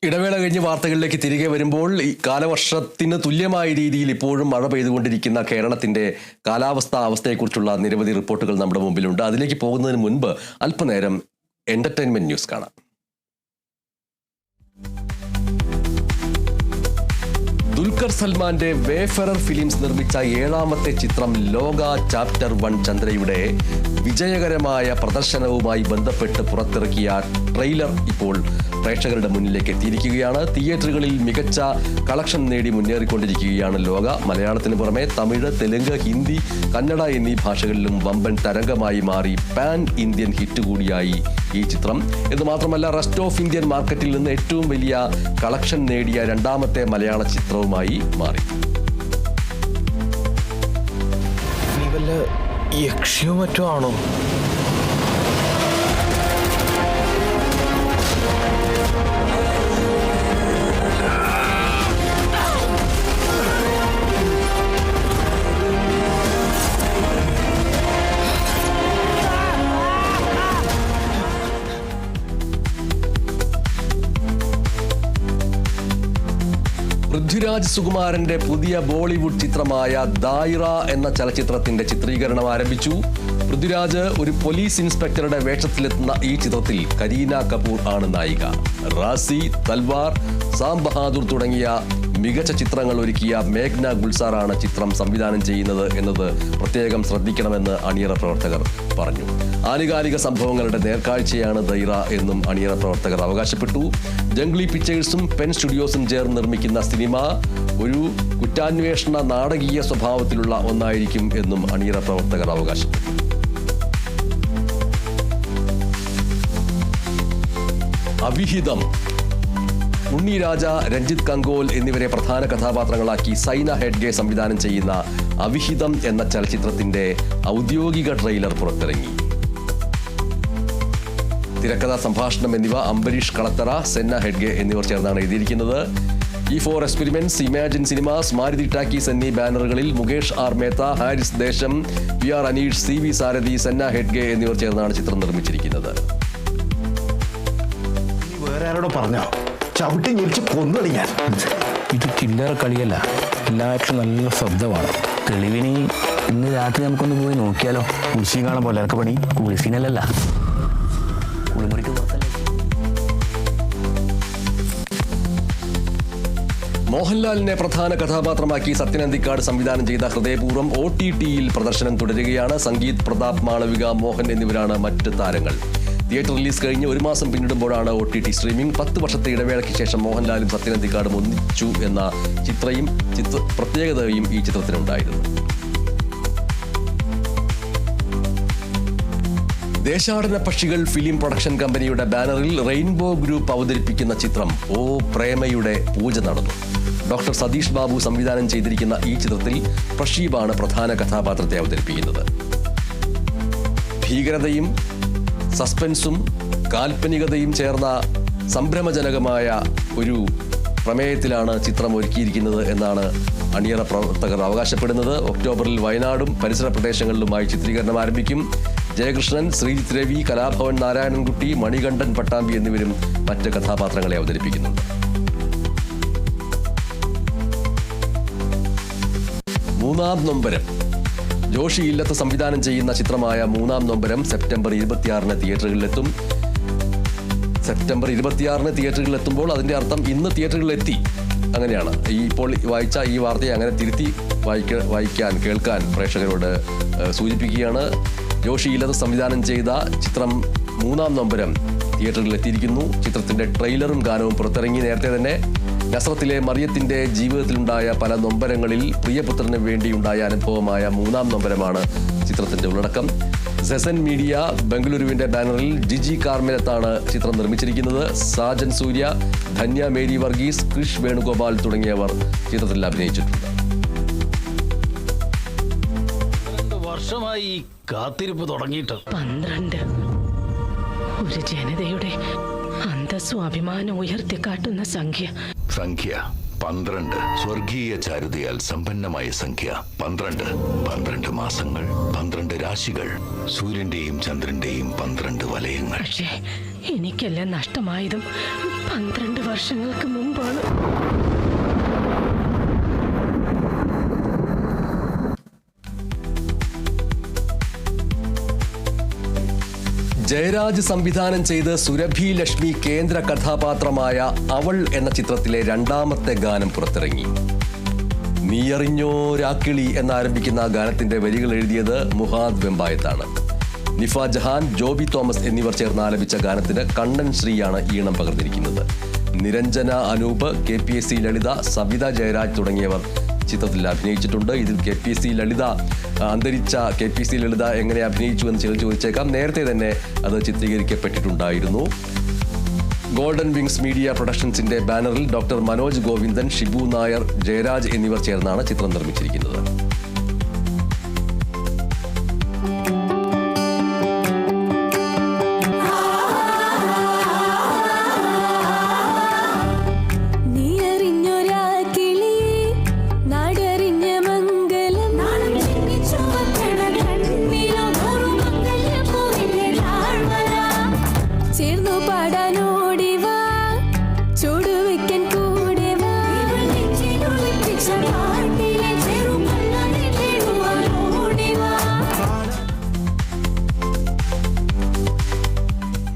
ഇടവേള കഴിഞ്ഞ് വാർത്തകളിലേക്ക് തിരികെ വരുമ്പോൾ ഈ കാലവർഷത്തിന് തുല്യമായ രീതിയിൽ ഇപ്പോഴും മഴ പെയ്തുകൊണ്ടിരിക്കുന്ന കേരളത്തിന്റെ അവസ്ഥയെക്കുറിച്ചുള്ള നിരവധി റിപ്പോർട്ടുകൾ നമ്മുടെ മുമ്പിലുണ്ട്. അതിലേക്ക് പോകുന്നതിന് മുൻപ് അല്പനേരം എന്റർടൈൻമെന്റ് ന്യൂസ് കാണാം. ദുൽഖർ സൽമാന്റെ വേഫറർ ഫിലിംസ് നിർമ്മിച്ച 7ാമത്തെ ചിത്രം ലോക ചാപ്റ്റർ 1 ചന്ദ്രയുടെ വിജയകരമായ പ്രദർശനവുമായി ബന്ധപ്പെട്ട് പുറത്തിറക്കിയ ട്രെയിലർ ഇപ്പോൾ പ്രേക്ഷകരുടെ മുന്നിലേക്ക് എത്തിയിരിക്കുകയാണ്. തിയേറ്ററുകളിൽ മികച്ച കളക്ഷൻ നേടി മുന്നേറിക്കൊണ്ടിരിക്കുകയാണ് ലോക. മലയാളത്തിന് പുറമെ തമിഴ്, തെലുങ്ക്, ഹിന്ദി, കന്നഡ എന്നീ ഭാഷകളിലും വമ്പൻ തരംഗമായി മാറി പാൻ ഇന്ത്യൻ ഹിറ്റ് കൂടിയായി ഈ ചിത്രം. ഇത് മാത്രമല്ല, റെസ്റ്റ് ഓഫ് ഇന്ത്യൻ മാർക്കറ്റിൽ നിന്ന് ഏറ്റവും വലിയ കളക്ഷൻ നേടിയ 2ാമത്തെ മലയാള ചിത്രവുമായി മാറി. യക്ഷിയോ മറ്റോ ആണോ? പൃഥ്വിരാജ് സുകുമാരന്റെ പുതിയ ബോളിവുഡ് ചിത്രമായ ദായിറ എന്ന ചലച്ചിത്രത്തിന്റെ ചിത്രീകരണം ആരംഭിച്ചു. പൃഥ്വിരാജ് ഒരു പോലീസ് ഇൻസ്പെക്ടറുടെ വേഷത്തിലെത്തുന്ന ഈ ചിത്രത്തിൽ കരീന കപൂർ ആണ് നായിക. റാസി, തൽവാർ, സാം ബഹാദൂർ തുടങ്ങിയ മികച്ച ചിത്രങ്ങൾ ഒരുക്കിയ മേഘ്ന ഗുൽസാറാണ് ചിത്രം സംവിധാനം ചെയ്യുന്നത് എന്നത് പ്രത്യേകം ശ്രദ്ധിക്കണമെന്ന് അണിയറ പ്രവർത്തകർ പറഞ്ഞു. ആനുകാലിക സംഭവങ്ങളുടെ നേർക്കാഴ്ചയാണ് ദൈറ എന്നും അണിയറ പ്രവർത്തകർ അവകാശപ്പെട്ടു. ജംഗ്ലി പിക്ചേഴ്സും പെൻ സ്റ്റുഡിയോസും ചേർന്ന് നിർമ്മിക്കുന്ന സിനിമ ഒരു കുറ്റാന്വേഷണ നാടകീയ സ്വഭാവത്തിലുള്ള ഒന്നായിരിക്കും എന്നും അണിയറ പ്രവർത്തകർ അവകാശപ്പെട്ടു. അവിഹിതം. ഉണ്ണി രാജ, രഞ്ജിത്ത് കങ്കോൽ എന്നിവരെ പ്രധാന കഥാപാത്രങ്ങളാക്കി സൈന ഹെഡ്ഗെ സംവിധാനം ചെയ്യുന്ന അവിഹിതം എന്ന ചലച്ചിത്രത്തിന്റെ ഔദ്യോഗിക ട്രെയിലർ പുറത്തിറങ്ങി. തിരക്കഥ, സംഭാഷണം എന്നിവ അംബരീഷ് കളത്തറ, സെന്ന ഹെഡ്ഗെ എന്നിവർ ചേർന്നാണ് എഴുതിയിരിക്കുന്നത്. E4 experiments, imagine cinemas, Maruti talkies എന്നീ ബാനറുകളിൽ മുകേഷ് ആർ മേത്ത, ഹാരിസ് ദേശം, PR അനീഷ്, CV സാരഥി, സെന്ന ഹെഡ്ഗെ എന്നിവർ ചേർന്നാണ് ചിത്രം നിർമ്മിച്ചിരിക്കുന്നത്. വേറെ ആരോടോ പറഞ്ഞോ? ചവിട്ടി ഞെരിച്ച് കൊന്നുകളി ഞാൻ. ഇത് ചില്ലറ കളിയല്ല, എല്ലാവർക്കും നല്ല ശബ്ദമാണ്. തെളിവിന് ഇന്ന് രാത്രി നമുക്കൊന്ന് പോയി നോക്കിയാലോ? കുളിശി കാണാൻ പോലെ ഇറക്ക പണി കുളിശീനല്ല, കുളിമുറിക്ക് പുറത്തല്ലേ. മോഹൻലാലിനെ പ്രധാന കഥാപാത്രമാക്കി സത്യൻ അന്തിക്കാട് സംവിധാനം ചെയ്ത ഹൃദയപൂർവ്വം OTT-യിൽ പ്രദർശനം തുടരുകയാണ്. സംഗീത്, പ്രതാപ്, മാളവിക, മോഹൻ എന്നിവരാണ് മറ്റ് താരങ്ങൾ. തിയേറ്റർ റിലീസ് കഴിഞ്ഞ് 1 മാസം പിന്നിടുമ്പോഴാണ് OTT സ്ട്രീമിംഗ്. 10 വർഷത്തെ ഇടവേളയ്ക്ക് ശേഷം മോഹൻലാലും സത്യൻ അന്തിക്കാടും ഒന്നിച്ചു എന്ന പ്രത്യേകതയും ഈ ചിത്രത്തിനുണ്ടായിരുന്നു. ദേശാടന പക്ഷികൾ ഫിലിം പ്രൊഡക്ഷൻ കമ്പനിയുടെ ബാനറിൽ റെയിൻബോ ഗ്രൂപ്പ് അവതരിപ്പിക്കുന്ന ചിത്രം ഓ പ്രേമയുടെ പൂജ നടന്നു. ഡോക്ടർ സതീഷ് ബാബു സംവിധാനം ചെയ്തിരിക്കുന്ന ഈ ചിത്രത്തിൽ പ്രഷീബാണ് പ്രധാന കഥാപാത്രത്തെ അവതരിപ്പിക്കുന്നത്. ഭീകരതയും സസ്പെൻസും കാൽപ്പനികതയും ചേർന്ന സംഭ്രമജനകമായ ഒരു പ്രമേയത്തിലാണ് ചിത്രം ഒരുക്കിയിരിക്കുന്നത് എന്നാണ് അണിയറ പ്രവർത്തകർ അവകാശപ്പെടുന്നത്. ഒക്ടോബറിൽ വയനാടും പരിസര പ്രദേശങ്ങളിലുമായി ചിത്രീകരണം ആരംഭിക്കും. ജയകൃഷ്ണൻ, ശ്രീജിത്ത് രവി, കലാഭവൻ നാരായണൻകുട്ടി, മണികണ്ഠൻ പട്ടാമ്പി എന്നിവരും മറ്റ് കഥാപാത്രങ്ങളെ അവതരിപ്പിക്കുന്നുണ്ട്. മൂന്നാം നൊമ്പരം. ജോഷി ഇല്ലത്ത് സംവിധാനം ചെയ്യുന്ന ചിത്രമായ മൂന്നാം നൊമ്പരം സെപ്റ്റംബർ 26-ന് തിയേറ്ററുകളിലെത്തും. സെപ്റ്റംബർ 26-ന് തിയേറ്ററുകളിലെത്തുമ്പോൾ അതിൻ്റെ അർത്ഥം ഇന്ന് തിയേറ്ററുകളിലെത്തി അങ്ങനെയാണ്. ഇപ്പോൾ വായിച്ച ഈ വാർത്തയെ അങ്ങനെ തിരുത്തി കേൾക്കാൻ പ്രേക്ഷകരോട് സൂചിപ്പിക്കുകയാണ്. ജോഷി ഇല്ലത്ത് സംവിധാനം ചെയ്ത ചിത്രം മൂന്നാം നൊമ്പരം തിയേറ്ററുകളിലെത്തിയിരിക്കുന്നു. ചിത്രത്തിന്റെ ട്രെയിലറും ഗാനവും പുറത്തിറങ്ങി. നേരത്തെ തന്നെ നസ്രത്തിലെ മറിയത്തിന്റെ ജീവിതത്തിലുണ്ടായ പല നൊമ്പരങ്ങളിൽ പ്രിയപുത്രന് വേണ്ടിയുണ്ടായ അനുഭവമായ മൂന്നാം നൊമ്പരമാണ് ചിത്രത്തിന്റെ ഉള്ളടക്കം. സെസൻ മീഡിയ ബംഗളൂരുവിന്റെ ബാനറിൽ ജിജി കാർമെലത്താണ് ചിത്രം നിർമ്മിച്ചിരിക്കുന്നത്. സാജൻ സൂര്യ, ധന്യ മേരി വർഗീസ്, ക്രിഷ് വേണുഗോപാൽ തുടങ്ങിയവർ ചിത്രത്തിൽ അഭിനയിച്ചിട്ടുണ്ട്. വർഷമായി കാത്തിരിപ്പ് തുടങ്ങിയിട്ട് 12 ഒരു ജനതയുടെ അന്തസ്സും അഭിമാനം ഉയർത്തിക്കാട്ടുന്ന സംഖ്യ 12 സ്വർഗീയ ചാരുതയാൽ സമ്പന്നമായ സംഖ്യ. 12 മാസങ്ങൾ, 12 രാശികൾ, സൂര്യന്റെയും ചന്ദ്രന്റെയും 12 വലയങ്ങൾ. പക്ഷേ എനിക്കെല്ലാം നഷ്ടമായതും 12 വർഷങ്ങൾക്ക് മുമ്പാണ്. ജയരാജ് സംവിധാനം ചെയ്ത് സുരഭി ലക്ഷ്മി കേന്ദ്ര കഥാപാത്രമായ അവൾ എന്ന ചിത്രത്തിലെ രണ്ടാമത്തെ ഗാനം പുറത്തിറങ്ങി. നീയറിഞ്ഞോ രാക്കിളി എന്നാരംഭിക്കുന്ന ഗാനത്തിന്റെ വരികൾ എഴുതിയത് മുഹാദ് വെമ്പായത്താണ്. നിഫ ജഹാൻ, ജോബി തോമസ് എന്നിവർ ചേർന്ന് ആലപിച്ച ഗാനത്തിന് കണ്ണൻ ശ്രീയാണ് ഈണം പകർന്നിരിക്കുന്നത്. നിരഞ്ജന അനൂപ്, KPSC ലളിത, സവിത ജയരാജ് തുടങ്ങിയവർ ചിത്രത്തിൽ അഭിനയിച്ചിട്ടുണ്ട്. ഇതിൽ അന്തരിച്ച KPSC ലളിത എങ്ങനെ അഭിനയിച്ചു എന്ന് ചിലർ ചോദിച്ചേക്കാം. നേരത്തെ തന്നെ അത് ചിത്രീകരിക്കപ്പെട്ടിട്ടുണ്ടായിരുന്നു. ഗോൾഡൻ വിങ്സ് മീഡിയ പ്രൊഡക്ഷൻസിന്റെ ബാനറിൽ ഡോക്ടർ മനോജ് ഗോവിന്ദൻ, ഷിബു നായർ, ജയരാജ് എന്നിവർ ചേർന്നാണ് ചിത്രം നിർമ്മിച്ചിരിക്കുന്നത്. ചേർന്നു പാടാനോ